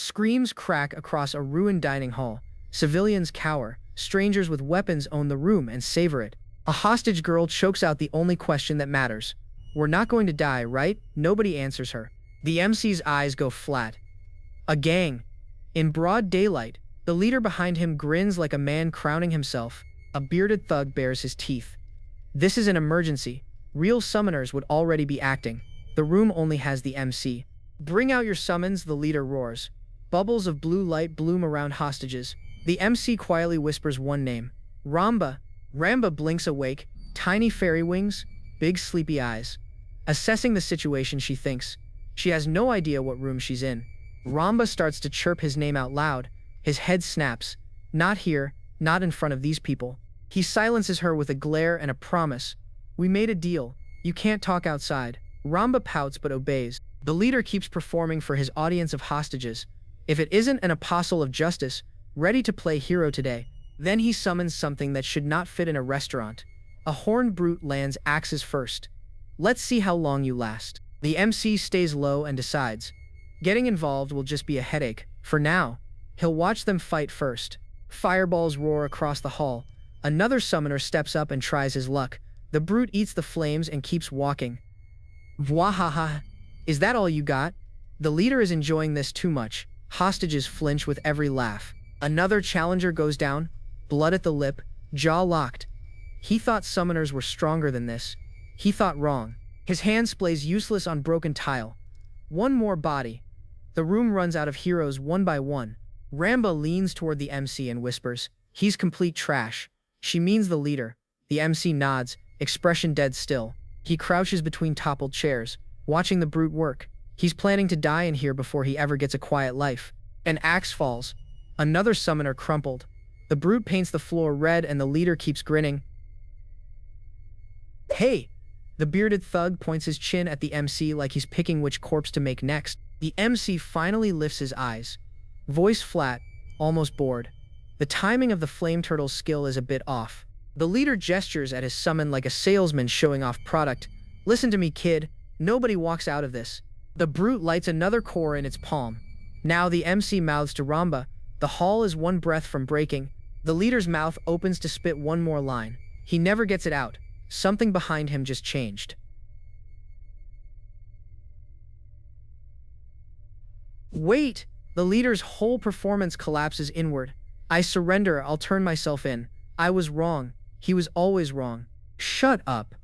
Screams crack across a ruined dining hall. Civilians cower. Strangers with weapons own the room and savor it. A hostage girl chokes out the only question that matters. We're not going to die, right? Nobody answers her. The MC's eyes go flat. A gang. In broad daylight, the leader behind him grins like a man crowning himself. A bearded thug bares his teeth. This is an emergency. Real summoners would already be acting. The room only has the MC. Bring out your summons, the leader roars. Bubbles of blue light bloom around hostages. The MC quietly whispers one name. Ramba. Ramba blinks awake. Tiny fairy wings, big sleepy eyes. Assessing the situation, she thinks. She has no idea what room she's in. Ramba starts to chirp his name out loud. His head snaps. Not here, not in front of these people. He silences her with a glare and a promise. We made a deal. You can't talk outside. Ramba pouts but obeys. The leader keeps performing for his audience of hostages. If it isn't an apostle of justice, ready to play hero today, then he summons something that should not fit in a restaurant. A horned brute lands axes first. Let's see how long you last. The MC stays low and decides. Getting involved will just be a headache. For now, he'll watch them fight first. Fireballs roar across the hall. Another summoner steps up and tries his luck. The brute eats the flames and keeps walking. Vwahaha. Is that all you got? The leader is enjoying this too much. Hostages flinch with every laugh. Another challenger goes down, blood at the lip, jaw locked. He thought summoners were stronger than this. He thought wrong. His hand splays useless on broken tile. One more body. The room runs out of heroes one by one. Ramba leans toward the MC and whispers, "He's complete trash." She means the leader. The MC nods, expression dead still. He crouches between toppled chairs, watching the brute work. He's planning to die in here before he ever gets a quiet life. An axe falls. Another summoner crumpled. The brute paints the floor red and the leader keeps grinning. Hey! The bearded thug points his chin at the MC like he's picking which corpse to make next. The MC finally lifts his eyes. Voice flat, almost bored. The timing of the flame turtle's skill is a bit off. The leader gestures at his summon like a salesman showing off product. Listen to me, kid. Nobody walks out of this. The brute lights another core in its palm. Now the MC mouths to Ramba. The hall is one breath from breaking. The leader's mouth opens to spit one more line. He never gets it out. Something behind him just changed. Wait! The leader's whole performance collapses inward. I surrender, I'll turn myself in. I was wrong. He was always wrong. Shut up.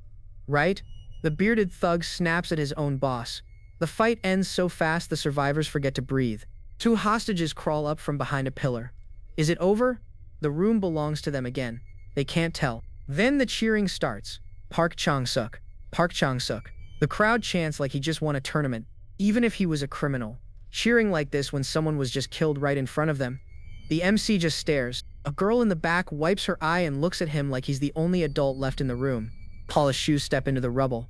Right? The bearded thug snaps at his own boss. The fight ends so fast the survivors forget to breathe. Two hostages crawl up from behind a pillar. Is it over? The room belongs to them again. They can't tell. Then the cheering starts. Park Chang-suk. Park Chang-suk. The crowd chants like he just won a tournament, even if he was a criminal. Cheering like this when someone was just killed right in front of them. The MC just stares. A girl in the back wipes her eye and looks at him like he's the only adult left in the room. Polished shoes step into the rubble.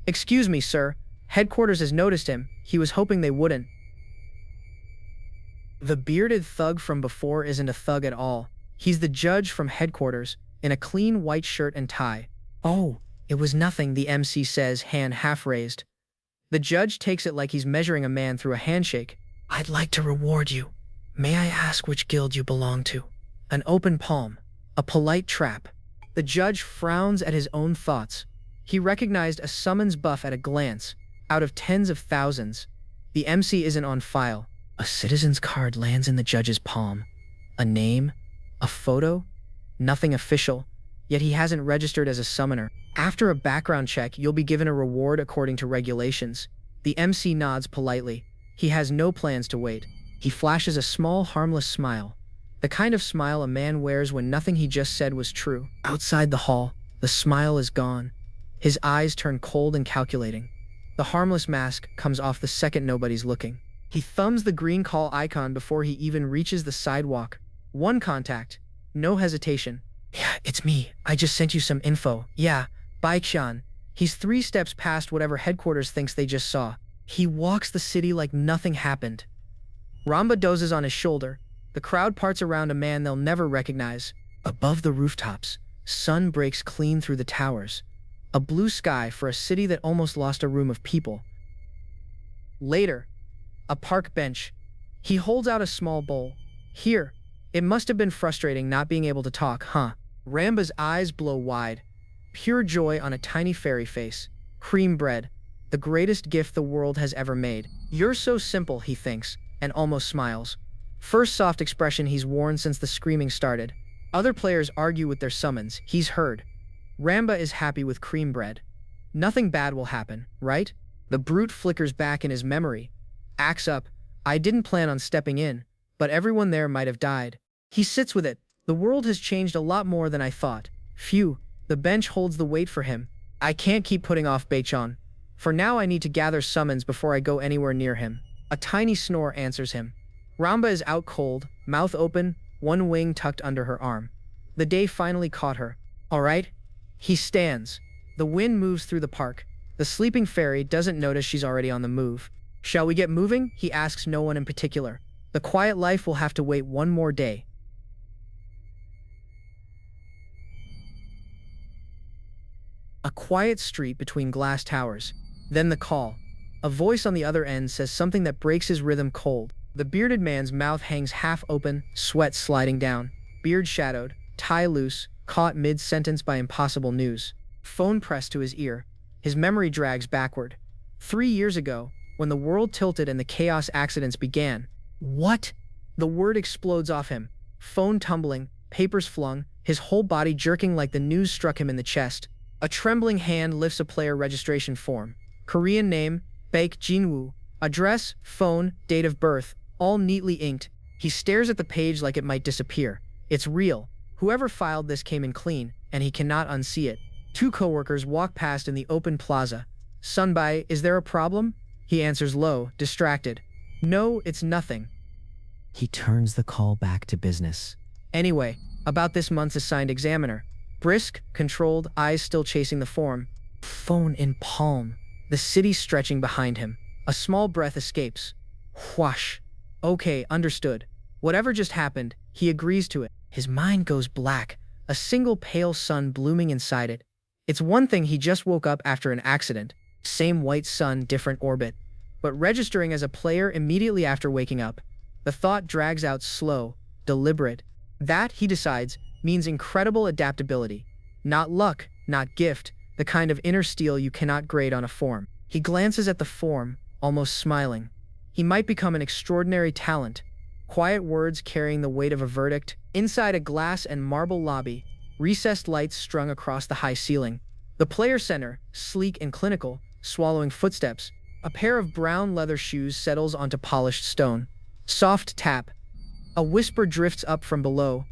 Excuse me, sir. Headquarters has noticed him. He was hoping they wouldn't. The bearded thug from before isn't a thug at all. He's the judge from headquarters, in a clean white shirt and tie. Oh, it was nothing, the MC says, hand half raised. The judge takes it like he's measuring a man through a handshake. I'd like to reward you. May I ask which guild you belong to? An open palm. A polite trap. The judge frowns at his own thoughts. He recognized a summons buff at a glance. Out of tens of thousands. The MC isn't on file. A citizen's card lands in the judge's palm. A name? A photo? Nothing official. Yet he hasn't registered as a summoner. After a background check, you'll be given a reward according to regulations. The MC nods politely. He has no plans to wait. He flashes a small, harmless smile. The kind of smile a man wears when nothing he just said was true. Outside the hall, the smile is gone. His eyes turn cold and calculating. The harmless mask comes off the second nobody's looking. He thumbs the green call icon before he even reaches the sidewalk. One contact. No hesitation. Yeah, it's me. I just sent you some info. Yeah, Baekhyun. He's 3 steps past whatever headquarters thinks they just saw. He walks the city like nothing happened. Ramba dozes on his shoulder. The crowd parts around a man they'll never recognize. Above the rooftops, sun breaks clean through the towers. A blue sky for a city that almost lost a room of people. Later, a park bench. He holds out a small bowl. Here. It must have been frustrating not being able to talk, huh? Ramba's eyes blow wide. Pure joy on a tiny fairy face. Cream bread. The greatest gift the world has ever made. You're so simple, he thinks, and almost smiles. First soft expression he's worn since the screaming started. Other players argue with their summons. He's heard. Ramba is happy with cream bread. Nothing bad will happen, right? The brute flickers back in his memory. Axe up. I didn't plan on stepping in, but everyone there might have died. He sits with it. The world has changed a lot more than I thought. Phew, the bench holds the weight for him. I can't keep putting off Beichon. For now I need to gather summons before I go anywhere near him. A tiny snore answers him. Ramba is out cold, mouth open, one wing tucked under her arm. The day finally caught her. All right? He stands. The wind moves through the park. The sleeping fairy doesn't notice she's already on the move. Shall we get moving? He asks no one in particular. The quiet life will have to wait one more day. A quiet street between glass towers. Then the call. A voice on the other end says something that breaks his rhythm cold. The bearded man's mouth hangs half open, sweat sliding down. Beard shadowed, tie loose, caught mid-sentence by impossible news. Phone pressed to his ear. His memory drags backward. 3 years ago, when the world tilted and the chaos accidents began. What? The word explodes off him. Phone tumbling, papers flung, his whole body jerking like the news struck him in the chest. A trembling hand lifts a player registration form. Korean name, Baek Jinwoo. Address, phone, date of birth, all neatly inked. He stares at the page like it might disappear. It's real. Whoever filed this came in clean, and he cannot unsee it. 2 coworkers walk past in the open plaza. Sunbai, is there a problem? He answers low, distracted. No, it's nothing. He turns the call back to business. Anyway, about this month's assigned examiner. Brisk, controlled, eyes still chasing the form. Phone in palm. The city stretching behind him. A small breath escapes. Whoosh. Okay, understood. Whatever just happened, he agrees to it. His mind goes black, a single pale sun blooming inside it. It's one thing he just woke up after an accident. Same white sun, different orbit. But registering as a player immediately after waking up, the thought drags out slow, deliberate. That, he decides, means incredible adaptability. Not luck, not gift, the kind of inner steel you cannot grade on a form. He glances at the form, almost smiling. He might become an extraordinary talent. Quiet words carrying the weight of a verdict. Inside a glass and marble lobby, recessed lights strung across the high ceiling. The player center, sleek and clinical, swallowing footsteps. A pair of brown leather shoes settles onto polished stone. Soft tap. A whisper drifts up from below.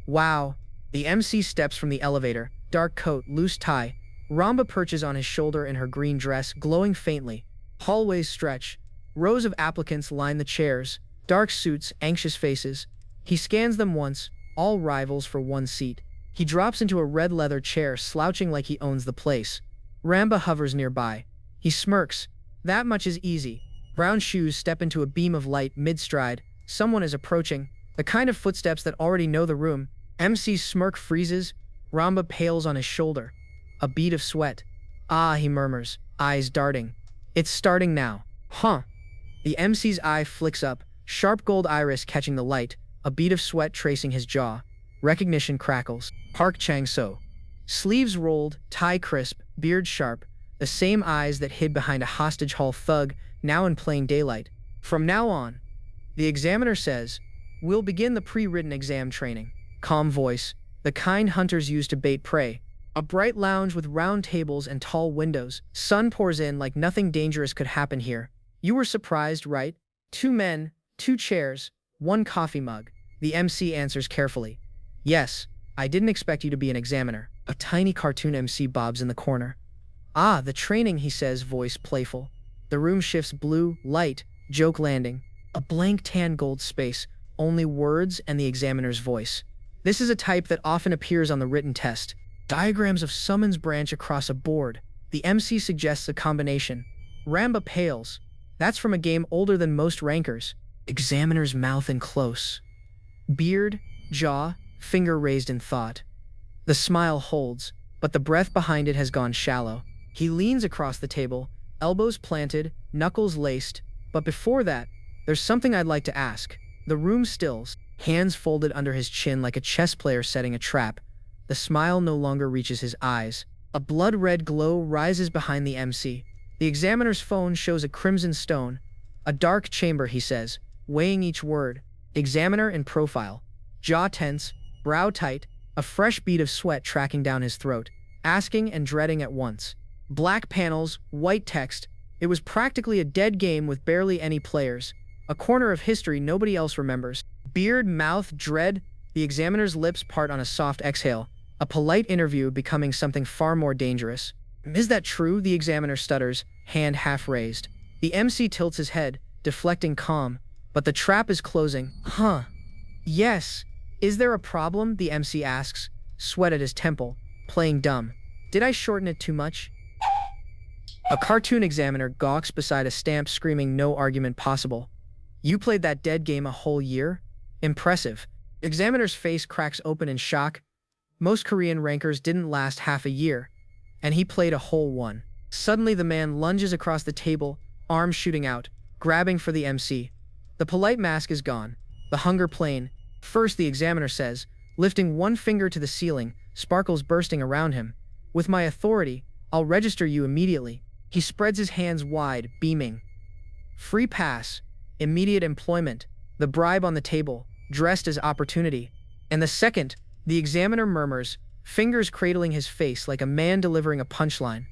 Wow. The MC steps from the elevator. Dark coat, loose tie. Ramba perches on his shoulder in her green dress, glowing faintly. Hallways stretch. Rows of applicants line the chairs. Dark suits, anxious faces. He scans them once, all rivals for one seat. He drops into a red leather chair, slouching like he owns the place. Ramba hovers nearby. He smirks. That much is easy. Brown shoes step into a beam of light mid-stride. Someone is approaching. The kind of footsteps that already know the room. MC's smirk freezes. Ramba pales on his shoulder. A bead of sweat. Ah, he murmurs, eyes darting. It's starting now. Huh. The MC's eye flicks up, sharp gold iris catching the light, a bead of sweat tracing his jaw. Recognition crackles. Park Chang-so. Sleeves rolled, tie crisp, beard sharp, the same eyes that hid behind a hostage hall thug, now in plain daylight. From now on, the examiner says, we'll begin the pre-written exam training. Calm voice, the kind hunters use to bait prey. A bright lounge with round tables and tall windows. Sun pours in like nothing dangerous could happen here. You were surprised, right? 2 men, 2 chairs, 1 coffee mug. The MC answers carefully. Yes, I didn't expect you to be an examiner. A tiny cartoon MC bobs in the corner. Ah, the training, he says, voice playful. The room shifts blue, light, joke landing. A blank tan gold space, only words and the examiner's voice. This is a type that often appears on the written test. Diagrams of summons branch across a board. The MC suggests a combination. Ramba pales. That's from a game older than most rankers. Examiner's mouth in close. Beard, jaw, finger raised in thought. The smile holds, but the breath behind it has gone shallow. He leans across the table, elbows planted, knuckles laced, but before that, There's something I'd like to ask. The room stills, hands folded under his chin like a chess player setting a trap. The smile no longer reaches his eyes. A blood-red glow rises behind the MC. The examiner's phone shows a crimson stone. A dark chamber, he says, weighing each word. Examiner in profile. Jaw tense, brow tight, a fresh bead of sweat tracking down his throat. Asking and dreading at once. Black panels, white text. It was practically a dead game with barely any players. A corner of history nobody else remembers. Beard, mouth, dread. The examiner's lips part on a soft exhale. A polite interview becoming something far more dangerous. Is that true? The examiner stutters, hand half raised. The MC tilts his head, deflecting calm. But the trap is closing. Huh. Yes. Is there a problem? The MC asks, sweat at his temple, playing dumb. Did I shorten it too much? A cartoon examiner gawks beside a stamp screaming no argument possible. You played that dead game a whole year? Impressive. Examiner's face cracks open in shock. Most Korean rankers didn't last half a year, and he played a whole one. Suddenly the man lunges across the table, arms shooting out, grabbing for the MC. The polite mask is gone. The hunger plane. First, the examiner says, lifting one finger to the ceiling, sparkles bursting around him. With my authority, I'll register you immediately. He spreads his hands wide, beaming. Free pass. Immediate employment. The bribe on the table, dressed as opportunity. And the second, the examiner murmurs, fingers cradling his face like a man delivering a punchline.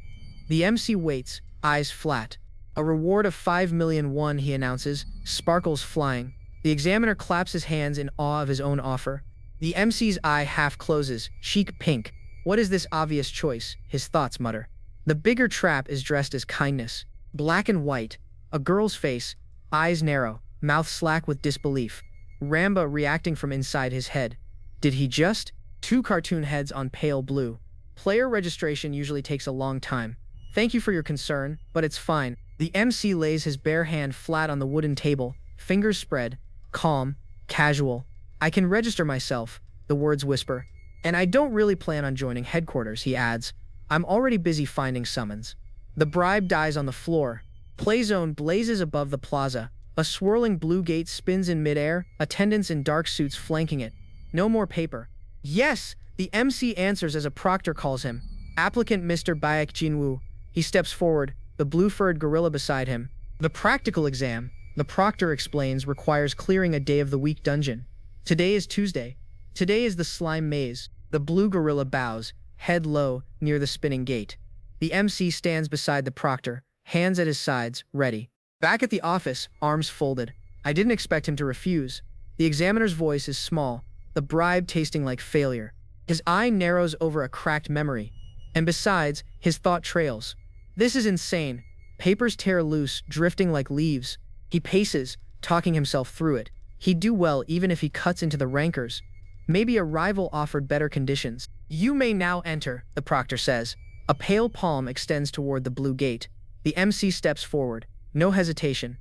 The MC waits, eyes flat. A reward of 5 million won, he announces, sparkles flying. The examiner claps his hands in awe of his own offer. The MC's eye half closes, cheek pink. What is this obvious choice? His thoughts mutter. The bigger trap is dressed as kindness. Black and white. A girl's face, eyes narrow, mouth slack with disbelief. Ramba reacting from inside his head. Did he just? Two cartoon heads on pale blue. Player registration usually takes a long time. Thank you for your concern, but it's fine. The MC lays his bare hand flat on the wooden table, fingers spread, calm, casual. I can register myself, the words whisper. And I don't really plan on joining headquarters, he adds. I'm already busy finding summons. The bribe dies on the floor. Playzone blazes above the plaza. A swirling blue gate spins in midair, attendants in dark suits flanking it. No more paper. Yes, the MC answers as a proctor calls him. Applicant Mr. Baek Jinwoo. He steps forward, the blue-furred gorilla beside him. The practical exam, the proctor explains, requires clearing a day of the week dungeon. Today is Tuesday. Today is the slime maze. The blue gorilla bows, head low, near the spinning gate. The MC stands beside the proctor, hands at his sides, ready. Back at the office, arms folded. I didn't expect him to refuse. The examiner's voice is small, the bribe tasting like failure. His eye narrows over a cracked memory. And besides, his thought trails. This is insane. Papers tear loose, drifting like leaves. He paces, talking himself through it. He'd do well even if he cuts into the rankers. Maybe a rival offered better conditions. You may now enter, the proctor says. A pale palm extends toward the blue gate. The MC steps forward. No hesitation.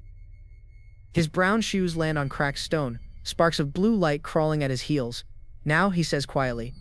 His brown shoes land on cracked stone, sparks of blue light crawling at his heels. Now, he says quietly.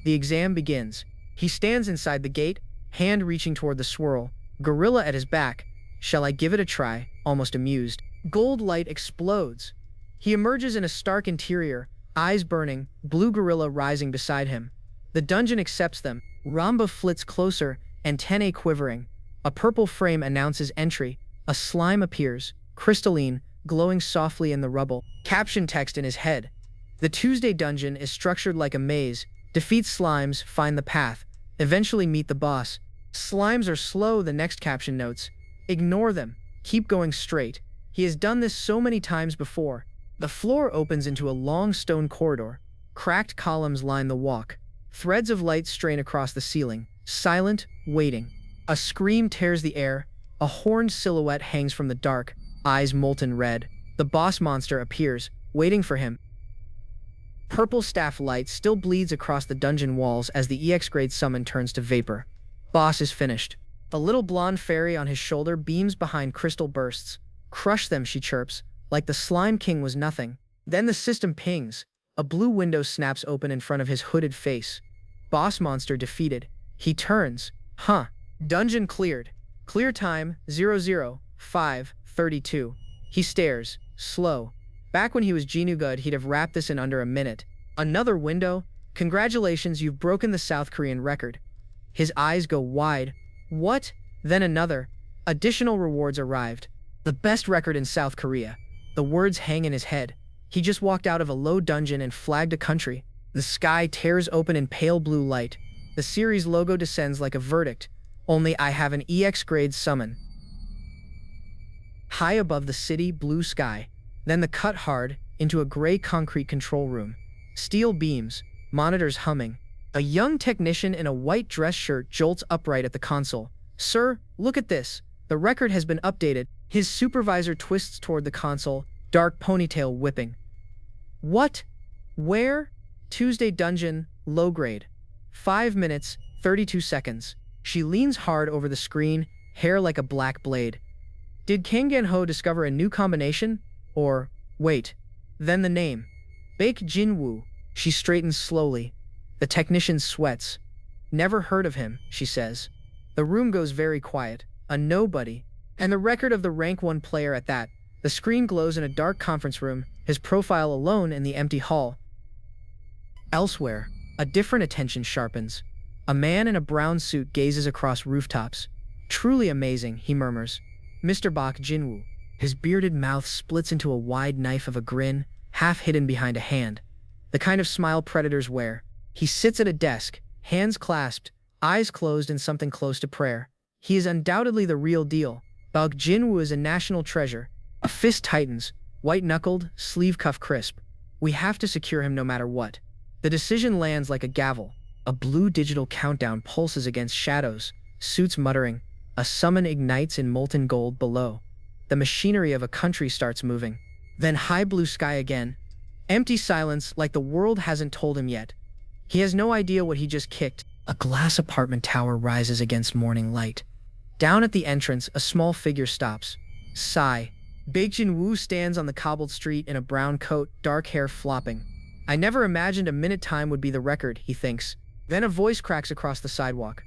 The exam begins. He stands inside the gate, hand reaching toward the swirl, gorilla at his back. Shall I give it a try? Almost amused. Gold light explodes. He emerges in a stark interior, eyes burning, blue gorilla rising beside him. The dungeon accepts them. Ramba flits closer, antennae quivering. A purple frame announces entry. A slime appears, crystalline, glowing softly in the rubble. Caption text in his head. The Tuesday dungeon is structured like a maze. Defeat slimes, find the path. Eventually meet the boss. Slimes are slow, the next caption notes. Ignore them. Keep going straight. He has done this so many times before. The floor opens into a long stone corridor. Cracked columns line the walk. Threads of light strain across the ceiling. Silent, waiting. A scream tears the air. A horned silhouette hangs from the dark, eyes molten red. The boss monster appears, waiting for him. Purple staff light still bleeds across the dungeon walls as the EX grade summon turns to vapor. Boss is finished. A little blonde fairy on his shoulder beams behind crystal bursts. Crush them, she chirps, like the slime king was nothing. Then the system pings. A blue window snaps open in front of his hooded face. Boss monster defeated. He turns. Huh. Dungeon cleared. Clear time, 00532. He stares, slow. Back when he was Genu good, he'd have wrapped this in under a minute. Another window? Congratulations, you've broken the South Korean record. His eyes go wide. What? Then another. Additional rewards arrived. The best record in South Korea. The words hang in his head. He just walked out of a low dungeon and flagged a country. The sky tears open in pale blue light. The series logo descends like a verdict. Only I have an EX grade summon. High above the city, blue sky. Then the cut hard into a gray concrete control room. Steel beams, monitors humming. A young technician in a white dress shirt jolts upright at the console. Sir, look at this. The record has been updated. His supervisor twists toward the console, dark ponytail whipping. What? Where? Tuesday dungeon, low grade. 5 minutes, 32 seconds. She leans hard over the screen, hair like a black blade. Did Kang Gan-ho discover a new combination? Or, wait. Then the name. Baek Jin-woo. She straightens slowly. The technician sweats. Never heard of him, she says. The room goes very quiet. A nobody. And the record of the rank 1 player at that. The screen glows in a dark conference room, his profile alone in the empty hall. Elsewhere, a different attention sharpens. A man in a brown suit gazes across rooftops. Truly amazing, he murmurs. Mr. Baek Jin-woo. His bearded mouth splits into a wide knife of a grin, half hidden behind a hand. The kind of smile predators wear. He sits at a desk, hands clasped, eyes closed in something close to prayer. He is undoubtedly the real deal. Baek Jin-woo is a national treasure. A fist tightens, white-knuckled, sleeve cuff crisp. We have to secure him no matter what. The decision lands like a gavel. A blue digital countdown pulses against shadows, suits muttering. A summon ignites in molten gold below. The machinery of a country starts moving. Then high blue sky again. Empty silence, like the world hasn't told him yet. He has no idea what he just kicked. A glass apartment tower rises against morning light. Down at the entrance, a small figure stops. Sigh. Baek Jin-woo stands on the cobbled street in a brown coat, dark hair flopping. I never imagined a minute time would be the record, he thinks. Then a voice cracks across the sidewalk.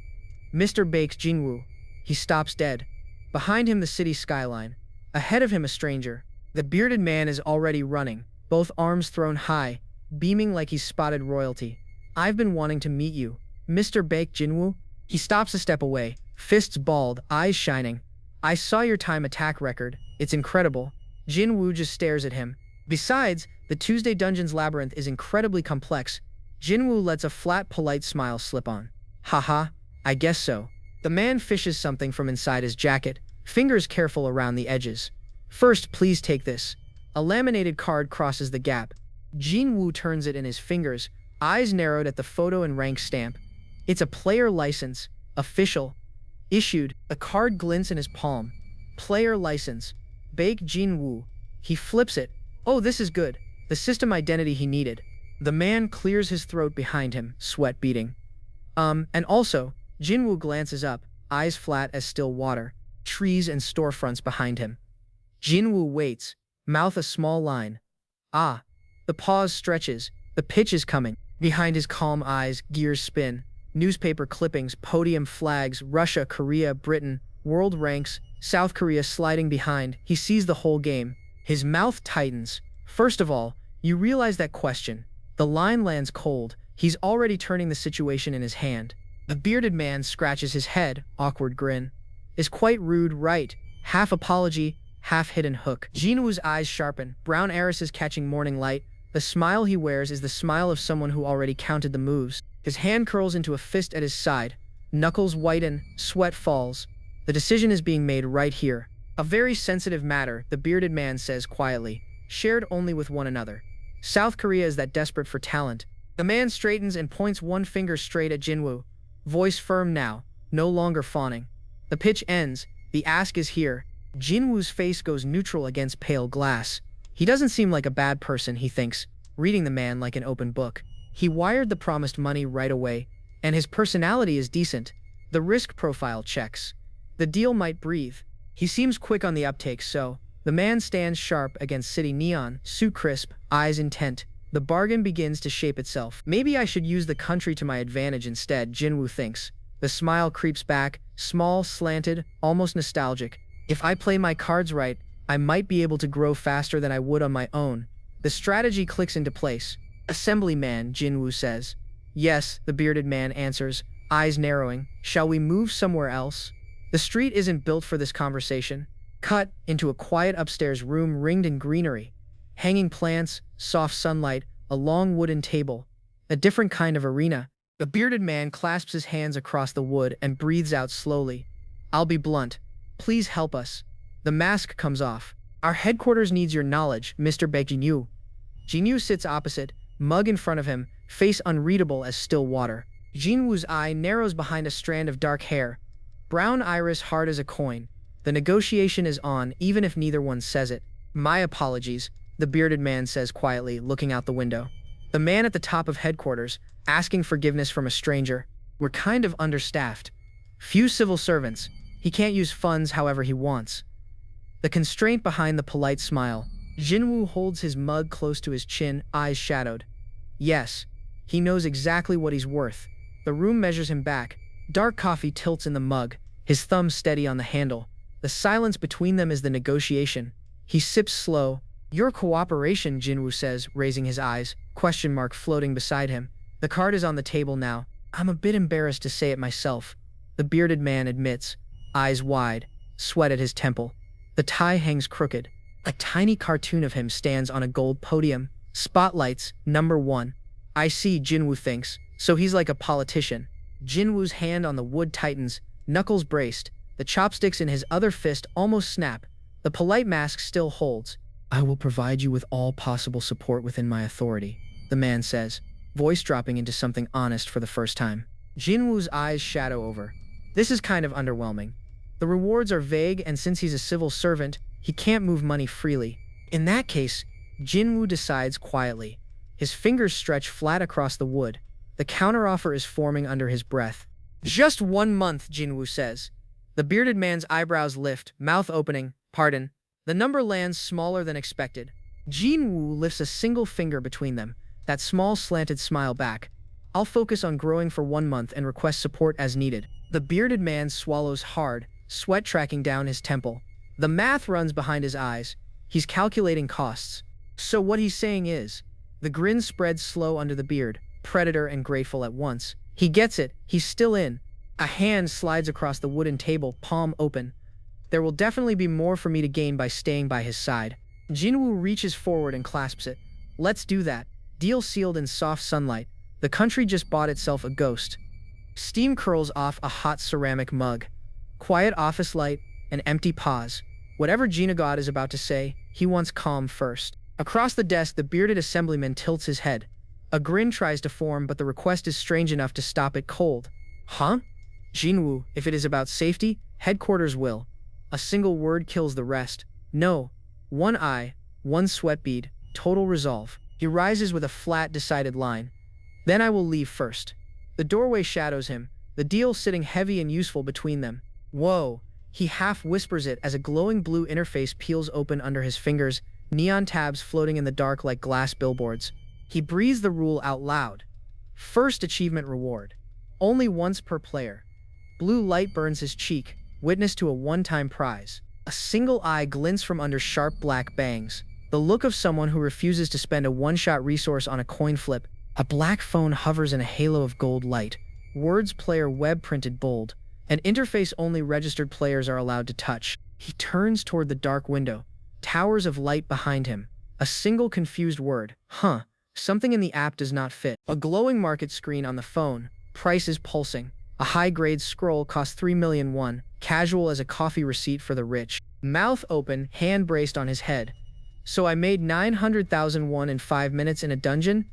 Mr. Baek Jin-woo. He stops dead. Behind him the city skyline. Ahead of him a stranger. The bearded man is already running, both arms thrown high, beaming like he's spotted royalty. I've been wanting to meet you, Mr. Baek Jin-woo. He stops a step away, fists balled, eyes shining. I saw your time attack record. It's incredible. Jin-woo just stares at him. Besides, the Tuesday Dungeon's labyrinth is incredibly complex. Jin-woo lets a flat, polite smile slip on. Haha, I guess so. The man fishes something from inside his jacket, fingers careful around the edges. First, please take this. A laminated card crosses the gap. Jin-woo turns it in his fingers, eyes narrowed at the photo and rank stamp. It's a player license, official, issued. The card glints in his palm. Player license. Baek Jin-woo. He flips it. Oh, this is good. The system identity he needed. The man clears his throat behind him, sweat beading. And also, Jin-woo glances up, eyes flat as still water. Trees and storefronts behind him. Jin-woo waits, mouth a small line. Ah. The pause stretches. The pitch is coming. Behind his calm eyes, gears spin. Newspaper clippings, podium flags, Russia, Korea, Britain, world ranks, South Korea sliding behind. He sees the whole game. His mouth tightens. First of all, you realize that question. The line lands cold. He's already turning the situation in his hand. The bearded man scratches his head, awkward grin. Is quite rude, right? Half apology, half hidden hook. Jin-woo's eyes sharpen, brown irises catching morning light. The smile he wears is the smile of someone who already counted the moves. His hand curls into a fist at his side. Knuckles whiten, sweat falls. The decision is being made right here. A very sensitive matter, the bearded man says quietly, shared only with one another. South Korea is that desperate for talent. The man straightens and points one finger straight at Jin-woo. Voice firm now, no longer fawning. The pitch ends. The ask is here. Jin-woo's face goes neutral against pale glass. He doesn't seem like a bad person, he thinks, reading the man like an open book. He wired the promised money right away, and his personality is decent. The risk profile checks. The deal might breathe. He seems quick on the uptake, so the man stands sharp against city neon, suit crisp, eyes intent. The bargain begins to shape itself. Maybe I should use the country to my advantage instead, Jin-woo thinks. The smile creeps back, small, slanted, almost nostalgic. If I play my cards right, I might be able to grow faster than I would on my own. The strategy clicks into place. Assemblyman, Jinwoo says. Yes, the bearded man answers, eyes narrowing. Shall we move somewhere else? The street isn't built for this conversation. Cut into a quiet upstairs room ringed in greenery. Hanging plants, soft sunlight, a long wooden table. A different kind of arena. The bearded man clasps his hands across the wood and breathes out slowly. I'll be blunt. Please help us. The mask comes off. Our headquarters needs your knowledge, Mr. Baek-Jinwoo. Jinwoo sits opposite, mug in front of him, face unreadable as still water. Jinwoo's eye narrows behind a strand of dark hair. Brown iris hard as a coin. The negotiation is on, even if neither one says it. My apologies, the bearded man says quietly, looking out the window. The man at the top of headquarters, asking forgiveness from a stranger. We're kind of understaffed. Few civil servants. He can't use funds however he wants. The constraint behind the polite smile. Jinwoo holds his mug close to his chin, eyes shadowed. Yes, he knows exactly what he's worth. The room measures him back. Dark coffee tilts in the mug, his thumb steady on the handle. The silence between them is the negotiation. He sips slow. Your cooperation, Jinwoo says, raising his eyes, question mark floating beside him. The card is on the table now. I'm a bit embarrassed to say it myself. The bearded man admits, eyes wide, sweat at his temple. The tie hangs crooked. A tiny cartoon of him stands on a gold podium. Spotlights, number 1. I see, Jinwoo thinks, so he's like a politician. Jinwoo's hand on the wood tightens, knuckles braced. The chopsticks in his other fist almost snap. The polite mask still holds. I will provide you with all possible support within my authority, the man says, voice dropping into something honest for the first time. Jinwoo's eyes shadow over. This is kind of underwhelming. The rewards are vague, and since he's a civil servant, he can't move money freely. In that case, Jinwoo decides quietly. His fingers stretch flat across the wood. The counteroffer is forming under his breath. Just 1 month, Jinwoo says. The bearded man's eyebrows lift, mouth opening. Pardon. The number lands smaller than expected. Jinwoo lifts a single finger between them, that small slanted smile back. I'll focus on growing for 1 month and request support as needed. The bearded man swallows hard, sweat tracking down his temple. The math runs behind his eyes. He's calculating costs. So what he's saying is, the grin spreads slow under the beard, predator and grateful at once. He gets it, he's still in. A hand slides across the wooden table, palm open. There will definitely be more for me to gain by staying by his side. Jinwoo reaches forward and clasps it. Let's do that. Deal sealed in soft sunlight. The country just bought itself a ghost. Steam curls off a hot ceramic mug. Quiet office light, an empty pause. Whatever Jinagod is about to say, he wants calm first. Across the desk, the bearded assemblyman tilts his head. A grin tries to form, but the request is strange enough to stop it cold. Huh? Jinwoo, if it is about safety, headquarters will. A single word kills the rest. No. 1 eye, 1 sweat bead, total resolve. He rises with a flat, decided line. Then I will leave first. The doorway shadows him, the deal sitting heavy and useful between them. Whoa. He half whispers it as a glowing blue interface peels open under his fingers, neon tabs floating in the dark like glass billboards. He breathes the rule out loud. First achievement reward. Only once per player. Blue light burns his cheek, witness to a one-time prize. A single eye glints from under sharp black bangs. The look of someone who refuses to spend a one-shot resource on a coin flip. A black phone hovers in a halo of gold light. Words player web printed bold. An interface only registered players are allowed to touch. He turns toward the dark window. Towers of light behind him. A single confused word. Huh. Something in the app does not fit. A glowing market screen on the phone. Prices pulsing. A high-grade scroll costs 3 million won. Casual as a coffee receipt for the rich. Mouth open, hand braced on his head. So I made 900,000 won in 5 minutes in a dungeon?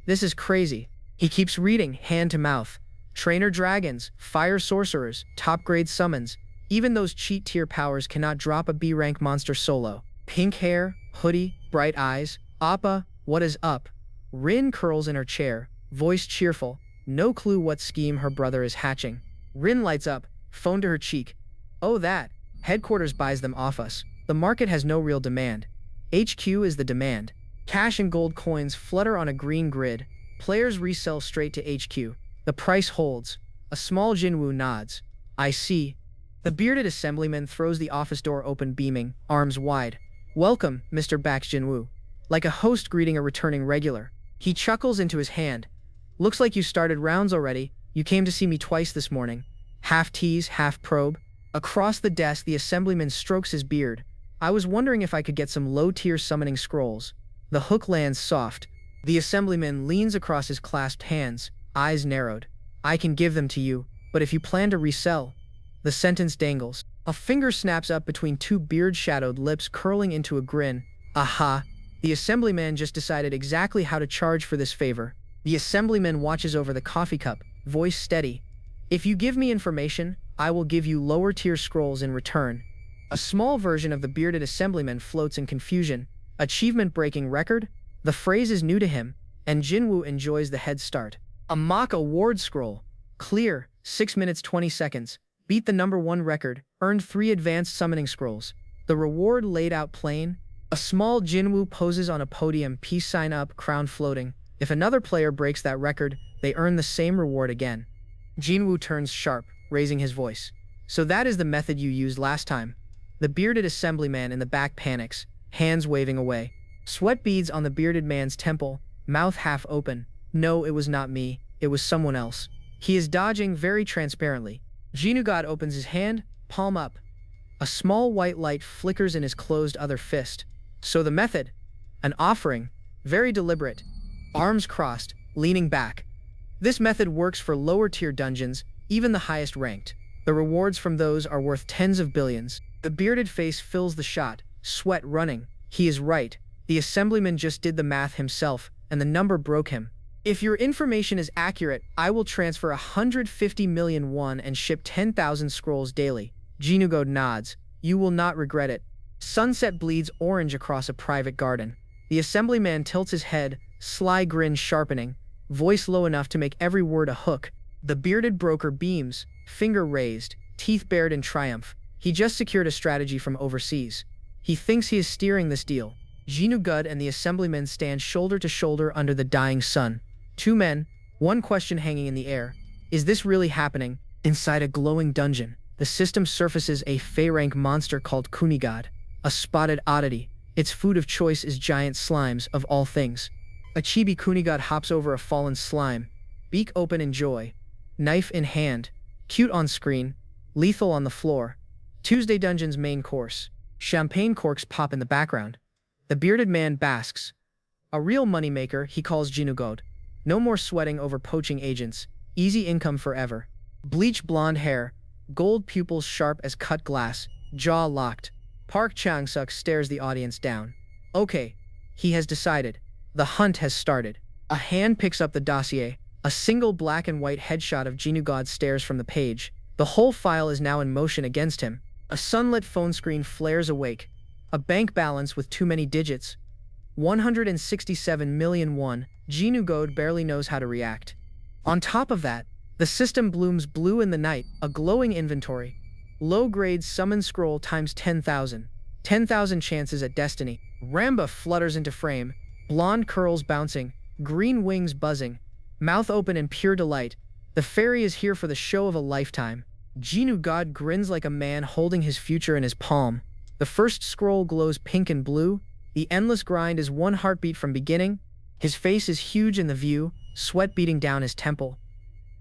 This is crazy. He keeps reading, hand to mouth. Trainer dragons, fire sorcerers, top-grade summons. Even those cheat tier powers cannot drop a B-rank monster solo. Pink hair, hoodie, bright eyes. Appa, what is up? Rin curls in her chair, voice cheerful. No clue what scheme her brother is hatching. Rin lights up, phone to her cheek. Oh that. Headquarters buys them off us. The market has no real demand. HQ is the demand. Cash and gold coins flutter on a green grid. Players resell straight to HQ. The price holds. A small Jinwoo nods. I see. The bearded assemblyman throws the office door open beaming, arms wide. "Welcome, Mr. Bax Jinwoo." Like a host greeting a returning regular. He chuckles into his hand. "Looks like you started rounds already. You came to see me twice this morning." Half tease, half probe. Across the desk, the assemblyman strokes his beard. "I was wondering if I could get some low-tier summoning scrolls." The hook lands soft. The assemblyman leans across his clasped hands, eyes narrowed. "I can give them to you, but if you plan to resell..." The sentence dangles. A finger snaps up between two beard-shadowed lips curling into a grin. "Aha." The assemblyman just decided exactly how to charge for this favor. The assemblyman watches over the coffee cup, voice steady. "If you give me information, I will give you lower-tier scrolls in return." A small version of the bearded assemblyman floats in confusion. Achievement-breaking record? The phrase is new to him, and Jinwoo enjoys the head start. A mock award scroll. Clear, 6 minutes 20 seconds. Beat the #1 record, earned 3 advanced summoning scrolls. The reward laid out plain. A small Jinwoo poses on a podium, peace sign up, crown floating. If another player breaks that record, they earn the same reward again. Jinwoo turns sharp, raising his voice. "So that is the method you used last time." The bearded assemblyman in the back panics, hands waving away. Sweat beads on the bearded man's temple, mouth half open. "No, it was not me. It was someone else." He is dodging very transparently. Jinugod opens his hand, palm up. A small white light flickers in his closed other fist. "So the method? An offering. Very deliberate. Arms crossed, leaning back. This method works for lower-tier dungeons, even the highest ranked. The rewards from those are worth tens of billions." The bearded face fills the shot, sweat running. He is right. The assemblyman just did the math himself, and the number broke him. "If your information is accurate, I will transfer 150 million won and ship 10,000 scrolls daily." Jinugod nods. "You will not regret it." Sunset bleeds orange across a private garden. The assemblyman tilts his head, sly grin sharpening, voice low enough to make every word a hook. The bearded broker beams, finger raised, teeth bared in triumph. He just secured a strategy from overseas. He thinks he is steering this deal. Jinugud and the assemblyman stand shoulder to shoulder under the dying sun. Two men, one question hanging in the air. Is this really happening? Inside a glowing dungeon, the system surfaces a Fey-rank monster called Kunigod, a spotted oddity. Its food of choice is giant slimes, of all things. A chibi Kunigod hops over a fallen slime, beak open in joy, knife in hand, cute on screen, lethal on the floor. Tuesday Dungeon's main course. Champagne corks pop in the background. The bearded man basks. A real moneymaker, he calls Jinugod. No more sweating over poaching agents. Easy income forever. Bleach blonde hair, gold pupils sharp as cut glass, jaw locked. Park Chang-suk stares the audience down. Okay, he has decided. The hunt has started. A hand picks up the dossier. A single black and white headshot of Jinugod stares from the page. The whole file is now in motion against him. A sunlit phone screen flares awake. A bank balance with too many digits. 167 million won. Jinugod barely knows how to react. On top of that, the system blooms blue in the night, a glowing inventory. Low-grade summon scroll times 10,000. 10,000 chances at destiny. Ramba flutters into frame, blonde curls bouncing, green wings buzzing, mouth open in pure delight. The fairy is here for the show of a lifetime. Jinugod grins like a man holding his future in his palm. The first scroll glows pink and blue. The endless grind is one heartbeat from beginning. His face is huge in the view, sweat beating down his temple.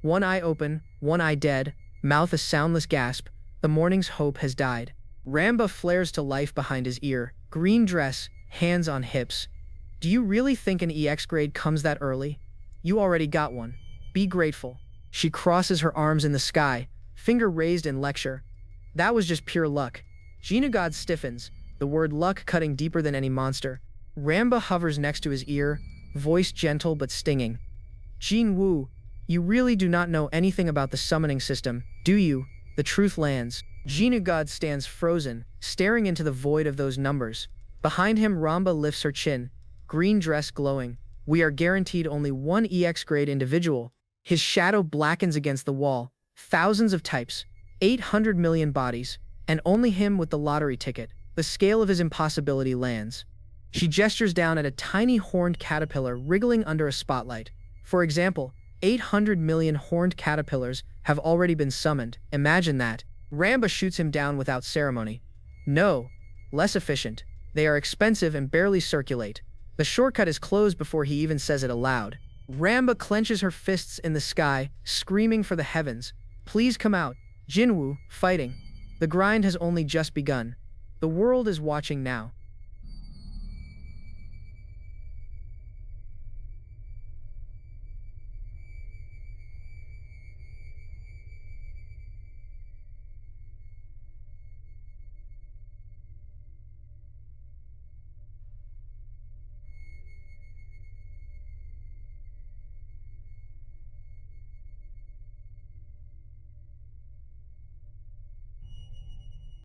One eye open, one eye dead, mouth a soundless gasp. The morning's hope has died. Ramba flares to life behind his ear, green dress, hands on hips. Do you really think an EX grade comes that early? You already got one. Be grateful. She crosses her arms in the sky, finger raised in lecture. That was just pure luck. Jinugod stiffens, the word luck cutting deeper than any monster. Ramba hovers next to his ear, voice gentle but stinging. Jinwoo, you really do not know anything about the summoning system, do you? The truth lands. Jinugod stands frozen, staring into the void of those numbers. Behind him, Ramba lifts her chin, green dress glowing. We are guaranteed only one EX grade individual. His shadow blackens against the wall. Thousands of types, 800 million bodies, and only him with the lottery ticket. The scale of his impossibility lands. She gestures down at a tiny horned caterpillar wriggling under a spotlight. For example, 800 million horned caterpillars have already been summoned. Imagine that. Ramba shoots him down without ceremony. No, less efficient. They are expensive and barely circulate. The shortcut is closed before he even says it aloud. Ramba clenches her fists in the sky, screaming for the heavens. Please come out. Jinwoo, fighting. The grind has only just begun. The world is watching now.